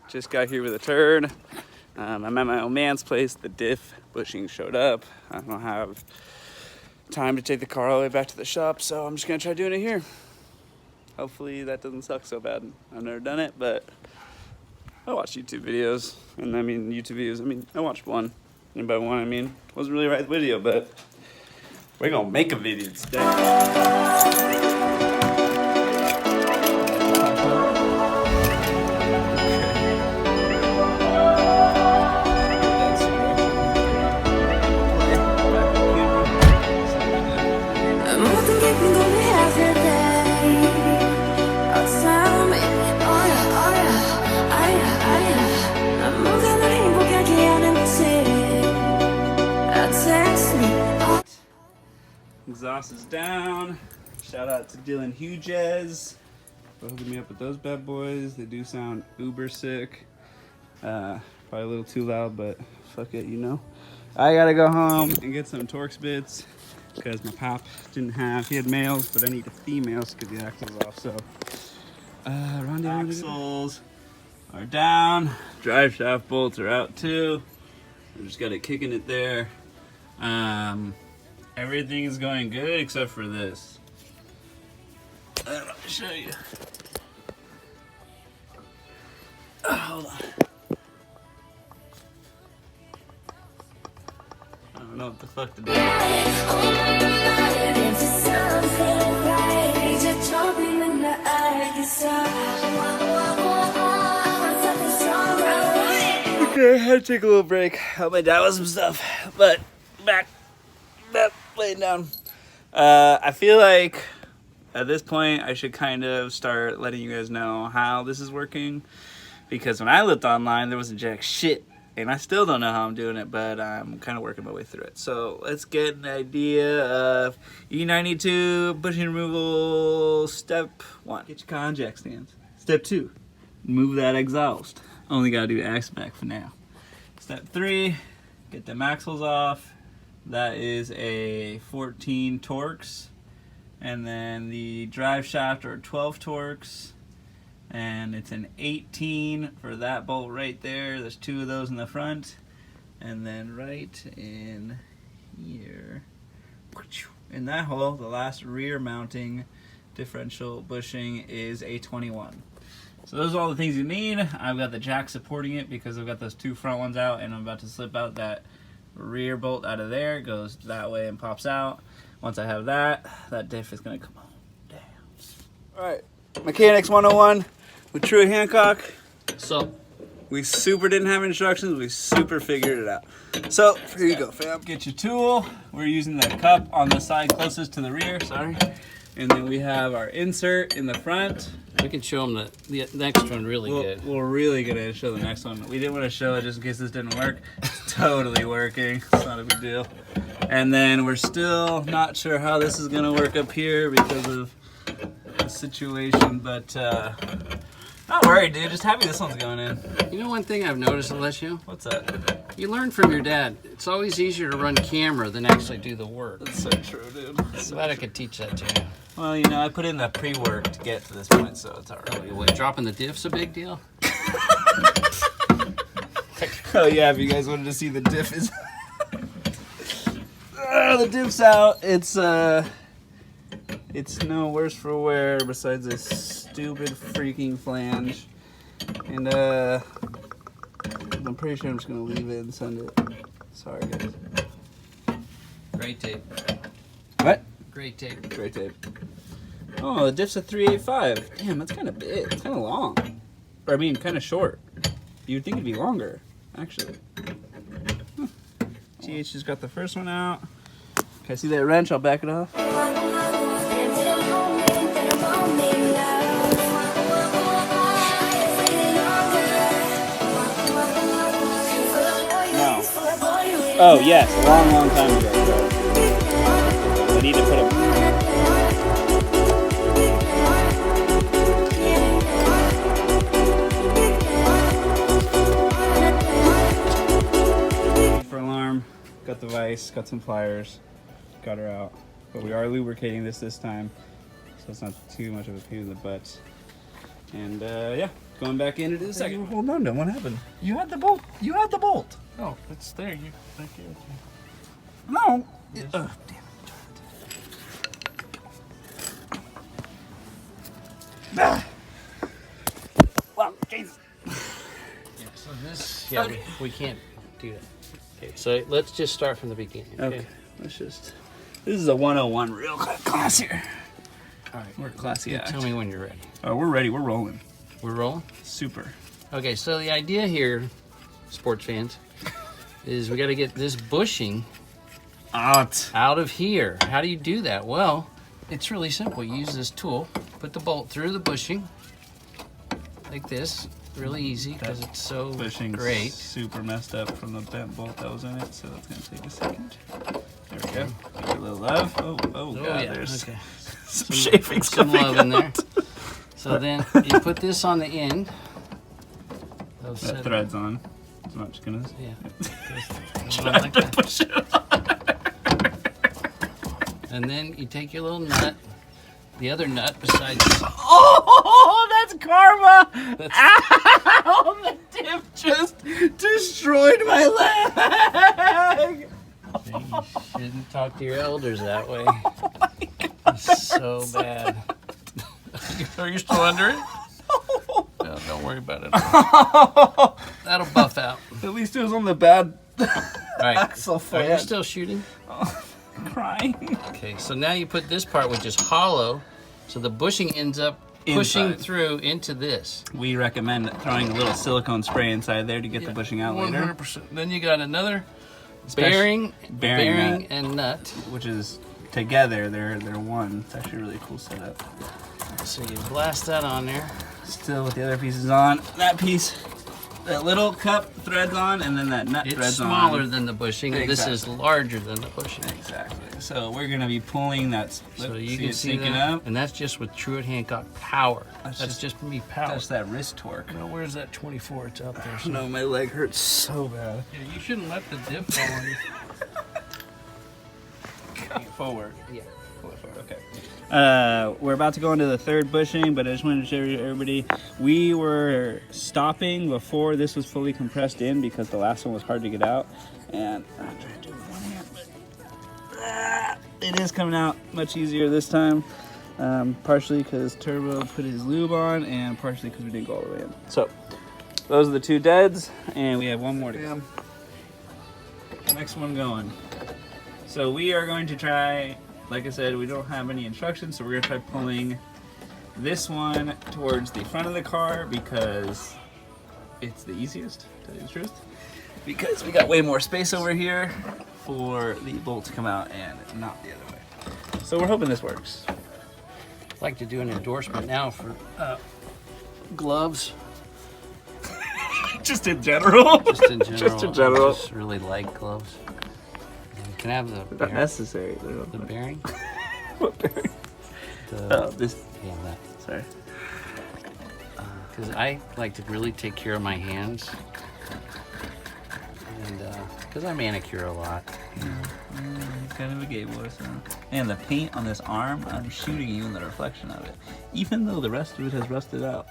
Just got here with a turn. I'm at my old man's place. The diff bushing showed up. I don't have time to take the car all the way back to the shop, so I'm just gonna try doing it here. Hopefully that doesn't suck so bad. I've never done it, but I watch YouTube videos. And I mean, YouTube videos, I watched one. And by one, it wasn't really the right video, but we're gonna make a video today. Exhaust is down. Shout out to Dylan Hughes for hooking me up with those bad boys. They do sound uber sick. Probably a little too loud, but fuck it, you know. I gotta go home and get some Torx bits because my pop didn't have. He had males, but I need the females because the axle's off. So axles are down. Drive shaft bolts are out too. I just got it kicking it there. Everything is going good except for this. Let me show you. Hold on. I don't know what the fuck to do. Okay, I had to take a little break. Help my dad with some stuff, but back laying down. I feel like at this point I should kind of start letting you guys know how this is working, because when I looked online there wasn't jack shit, and I still don't know how I'm doing it, but I'm kind of working my way through it. So let's get an idea of E92 bushing removal. Step 1, get your con jack stands. Step 2, move that exhaust. Only gotta do axle back for now. Step 3, get the axles off. That is a 14 Torx, and then the drive shaft are 12 Torx, and it's an 18 for that bolt right there. There's 2 of those in the front, and then right in here, in that hole, the last rear mounting differential bushing is a 21. So those are all the things you need. I've got the jack supporting it because I've got those 2 front ones out, and I'm about to slip out that rear bolt out of there. It goes that way and pops out. Once I have that, that diff is gonna come on down. All right, Mechanics 101 with True Hancock. So we super didn't have instructions. We super figured it out. So here you go, fam. Get your tool. We're using the cup on the side closest to the rear. Sorry. And then we have our insert in the front. We can show them the next one really good. We're really going to show the next one. We didn't want to show it just in case this didn't work. It's totally working. It's not a big deal. And then we're still not sure how this is going to work up here because of the situation. But not worried, dude. Just happy this one's going in. You know one thing I've noticed, Alessio? What's that? You learn from your dad. It's always easier to run camera than actually do the work. That's so true, dude. I'm glad I could teach that to you. Well, you know, I put in the pre-work to get to this point, so it's alright. Oh, what, dropping the diff's a big deal? Oh yeah, if you guys wanted to see the diff is... the diff's out. It's no worse for wear besides this stupid freaking flange. And I'm pretty sure I'm just gonna leave it and send it. Sorry guys. Great tape. What? Great tape. Great tape. Oh, the diff's a 385. Damn, that's kind of big. It's kind of long. Or I mean, kind of short. You'd think it'd be longer, actually. Huh. TH just got the first one out. Okay, see that wrench? I'll back it off. No. Oh yes, a long time ago. I need to put a... for alarm, got the vise, got some pliers, got her out. But we are lubricating this time, so it's not too much of a pain in the butt. And yeah, going back in it in a second. Hold on, what happened? You had the bolt. You had the bolt. Oh, it's there. You right there. No. Yes. Damn it. Ah. Well, Jesus. Yeah, so this, yeah, we can't do that. Okay, so let's just start from the beginning. Okay, let's just. This is a 101 real class here. All right, We're classy. you tell me when you're ready. Oh, we're ready. We're rolling. We're rolling? Super. Okay, so the idea here, sports fans, is we got to get this bushing out of here. How do you do that? Well, it's really simple. You use this tool, put the bolt through the bushing, like this. Really easy because it's so Bushing's great. super messed up from the bent bolt that was in it, so it's gonna take a second. There we go. Give it a little love. Oh God, yeah. there's Okay. some shavings Some coming love in there. out. So then you put this on the end. That thread's on. It's not just gonna. Yeah. Try to push it on. And then you take your little nut, the other nut besides. Oh, that's karma! Ow! The dip just destroyed my leg! You shouldn't talk to your elders that way. Oh my God, It's so bad. Are you still under it? No, don't worry about it. That'll buff out. At least it was on the bad All right. axle Are foot. you still shooting? I'm crying. Okay, so now you put this part, which is hollow, so the bushing ends up pushing Inside. through into this. We recommend throwing a little silicone spray inside there to get the bushing out later. 100%. Then you got another bearing and nut. Which is together, they're one. It's actually a really cool setup. So you blast that on there. Still with the other pieces on. That piece, that little cup threads on, and then that nut It's threads on. smaller than the bushing. and This is Exactly. larger than the bushing. Exactly. So we're gonna be pulling that. So you can it see sinking that, up. and that's just with Truett Hancock power. That's That's just- just me power. That's that wrist torque. Well, where's that 24? It's out there. No, my leg hurts so bad. Yeah, you shouldn't let the dip fall on you. Forward. Yeah. Okay. We're about to go into the third bushing, but I just wanted to show everybody, we were stopping before this was fully compressed in because the last one was hard to get out. And I'm trying to do it with one hand, but it is coming out much easier this time. Partially because Turbo put his lube on, and partially because we didn't go all the way in. So, those are the two deads, and we have one more to go. Next one going. So we are going to try, like I said, we don't have any instructions, so we're going to try pulling this one towards the front of the car because it's the easiest, to tell you the truth. Because we got way more space over here for the bolt to come out and not the other way. So we're hoping this works. I'd like to do an endorsement now for gloves. Just in general? Just in general. Just in general. I just really like gloves. Can I have the Not bearing? necessary. The bearing? What bearing? The, Oh, this. yeah, that. Sorry. Because I like to really take care of my hands. And because I manicure a lot. Kind of a gay boy, so. And the paint on this arm, I'm shooting you in the reflection of it. Even though the rest of it has rusted out.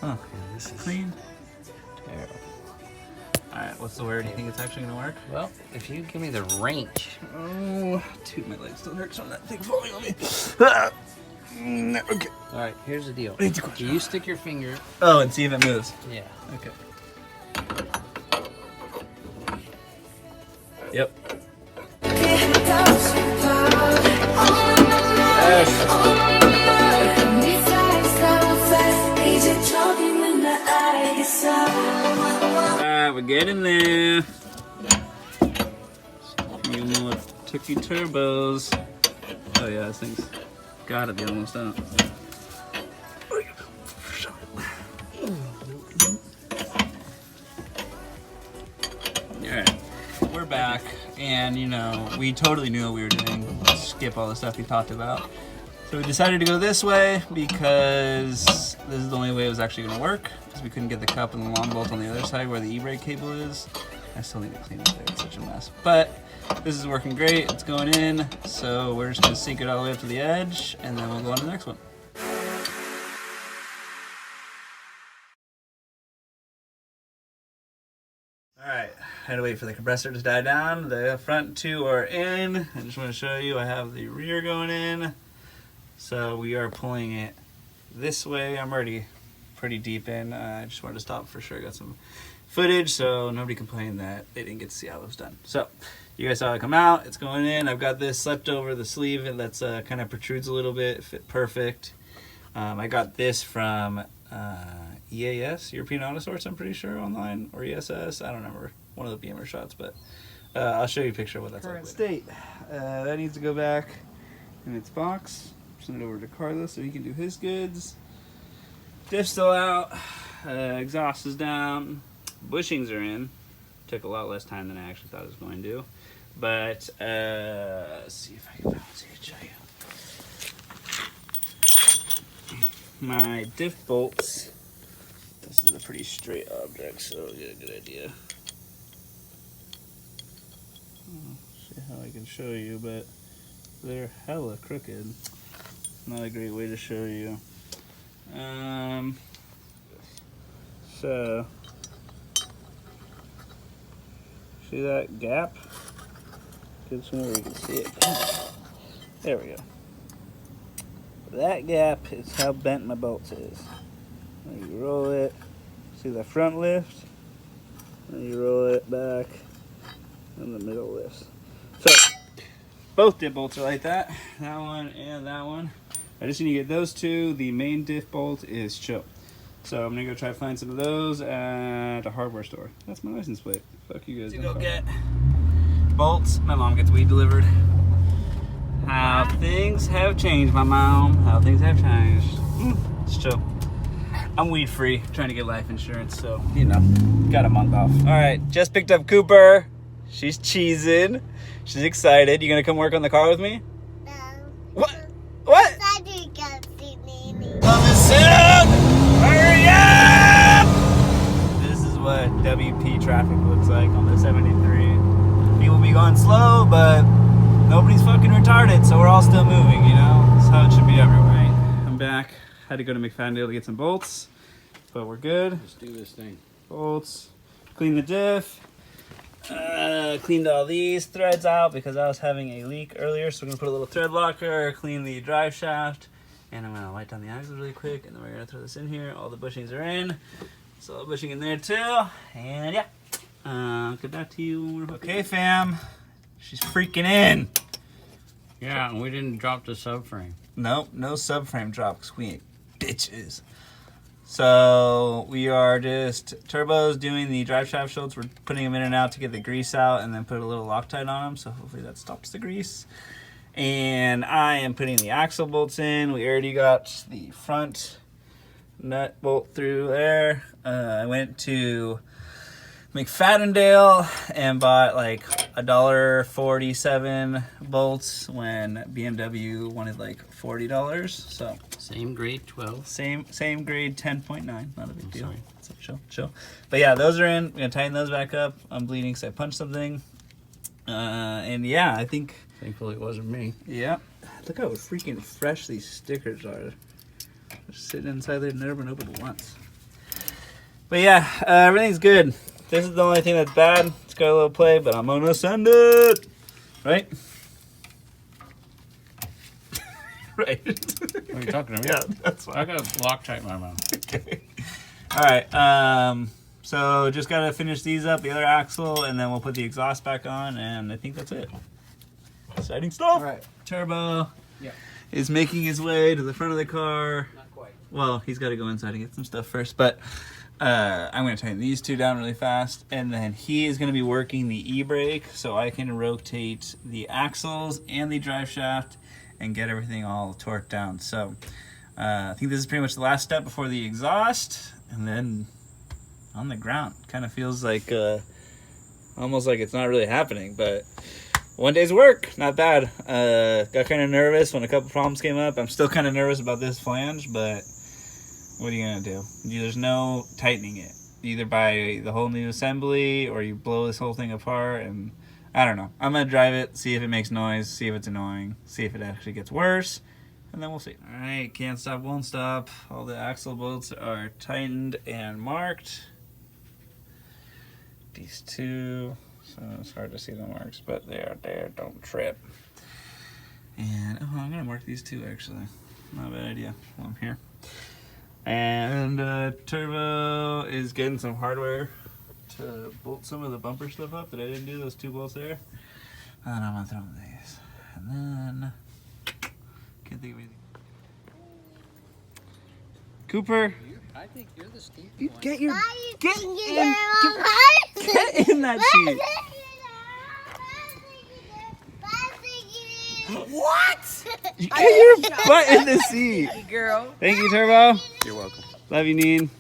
Huh. Yeah, this is Clean. terrible. Alright, what's the word? Do you think it's actually gonna work? Well, if you give me the range. Oh, dude, my leg still hurts from that thing falling on me. Okay. All right, here's the deal. 24. You stick your finger. Oh, and see if it moves. Yeah. Okay. Yep. Alright, we're getting there. Few more tricky turbos. Oh yeah, this thing's gotta be almost out. Alright, we're back, and you know, we totally knew what we were doing. Skip all the stuff we talked about. So we decided to go this way because this is the only way it was actually going to work, because we couldn't get the cup and the long bolt on the other side where the e-brake cable is. I still need to clean it there, it's such a mess. But this is working great, it's going in, so we're just going to sink it all the way up to the edge, and then we'll go on to the next one. Alright, I had to wait for the compressor to die down. The front two are in. I just want to show you I have the rear going in. So we are pulling it this way. I'm already pretty deep in. I just wanted to stop for sure. Got some footage so nobody complained that they didn't get to see how it was done. So you guys saw it come out. It's going in. I've got this slept over the sleeve and that's kind of protrudes a little bit. Fit perfect. I got this from EAS, European Auto Source, I'm pretty sure, online, or ESS, I don't remember, one of the Beamer shots, but I'll show you a picture of what that's Current like. state. That needs to go back in its box. Send it over to Carlos so he can do his goods. Diff's still out, exhaust is down, bushings are in. Took a lot less time than I actually thought it was going to, but let's see if I can balance it and show you. My diff bolts, this is a pretty straight object, so I'll get a good idea. See how I can show you, but they're hella crooked. Not a great way to show you. So, see that gap? Get somewhere where you can see it. There we go. That gap is how bent my bolts is. Then you roll it, see the front lift, then you roll it back, and the middle lifts. So, both diff bolts are like that one and that one. I just need to get those two. The main diff bolt is chill. So I'm gonna go try to find some of those at a hardware store. That's my license plate. Fuck you guys. To go get bolts. My mom gets weed delivered. How things have changed, my mom. How things have changed. It's chill. I'm weed free, trying to get life insurance, so, you know, got a month off. All right, just picked up Cooper. She's cheesing. She's excited. You gonna come work on the car with me? No. What? What? I do go see Nanny. Coming soon! Hurry up! This is what WP traffic looks like on the 73. People be going slow, but nobody's fucking retarded, so we're all still moving, you know? That's how it should be everywhere. I'm back. Had to go to McFadden to get some bolts, but we're good. Let's do this thing. Bolts. Clean the diff. Cleaned all these threads out because I was having a leak earlier, so we're gonna put a little thread locker, clean the drive shaft, and I'm gonna light down the axles really quick, and then we're gonna throw this in here. All the bushings are in, so the bushing in there too, and yeah, get back to you when we're okay, fam. She's freaking in. Yeah, and we didn't drop the subframe. Nope, no subframe drop because we ain't bitches. So we are just turbos doing the drive shaft shoulds. We're putting them in and out to get the grease out and then put a little Loctite on them. So hopefully that stops the grease. And I am putting the axle bolts in. We already got the front nut bolt through there. I went to McFadden and bought like $1.47 bolts when BMW wanted like $40. So Same grade 12. same grade 10.9. Not a big deal. Sorry. So chill. But yeah, those are in. We're gonna tighten those back up. I'm bleeding because I punched something. And yeah, I think. Thankfully it wasn't me. Yeah. Look how freaking fresh these stickers are. Just sitting inside there, never been opened once. But yeah, everything's good. This is the only thing that's bad. It's got a little play, but I'm gonna send it. Right? Right. What are you talking about? Yeah, that's fine. I got Loctite in my mouth. Okay. All right. So just gotta finish these up, the other axle, and then we'll put the exhaust back on, and I think that's it. Exciting stuff. All right. Turbo. Yeah. Is making his way to the front of the car. Not quite. Well, he's got to go inside and get some stuff first, but I'm going to tighten these two down really fast, and then he is going to be working the e-brake so I can rotate the axles and the drive shaft and get everything all torqued down. So I think this is pretty much the last step before the exhaust, and then on the ground. Kind of feels like almost like it's not really happening, but one day's work, not bad. Got kind of nervous when a couple problems came up. I'm still kind of nervous about this flange, but what are you gonna do? There's no tightening it. You either buy the whole new assembly or you blow this whole thing apart, and I don't know. I'm gonna drive it, see if it makes noise, see if it's annoying, see if it actually gets worse, and then we'll see. All right, can't stop, won't stop. All the axle bolts are tightened and marked. these two. So it's hard to see the marks, but they are there. Don't trip. And oh, I'm gonna mark these two actually. Not a bad idea while I'm here. And Turbo is getting some hardware to bolt some of the bumper stuff up that I didn't do. Those two bolts there. And I'm gonna throw them these. And then can't think of anything. Cooper, I think you're the stinky you one. get your Get get in that seat. What? You get your butt in the seat. Girl. Thank you, Turbo. You're welcome. Love you, Neen.